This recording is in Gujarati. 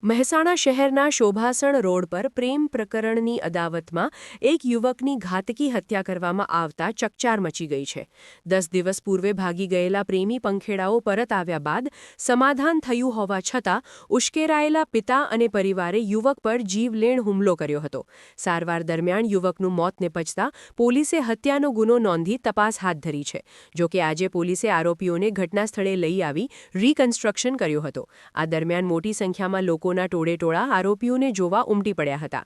મહેસાણા શહેરના શોભાસણ રોડ પર પ્રેમ પ્રકરણની અદાવતમાં એક યુવકની ઘાતકી હત્યા કરવામાં આવતા ચકચાર મચી ગઈ છે। 10 દિવસ પૂર્વે ભાગી ગયેલા પ્રેમી પંખેડાઓ પરત આવ્યા બાદ સમાધાન થયું હોવા છતાં ઉશ્કેરાયેલા પિતા અને પરિવારે યુવક પર જીવલેણ હુમલો કર્યો હતો। સારવાર દરમિયાન યુવકનું મોત નિપજતા પોલીસે હત્યાનો ગુનો નોંધી તપાસ હાથ ધરી છે। જો કે આજે પોલીસે આરોપીઓને ઘટનાસ્થળે લઈ આવી રિકન્સ્ટ્રક્શન કર્યું હતું। આ દરમિયાન મોટી સંખ્યામાં લોકોના ટોળેટોળા આરોપીઓને જોવા ઉમટી પડ્યા હતા।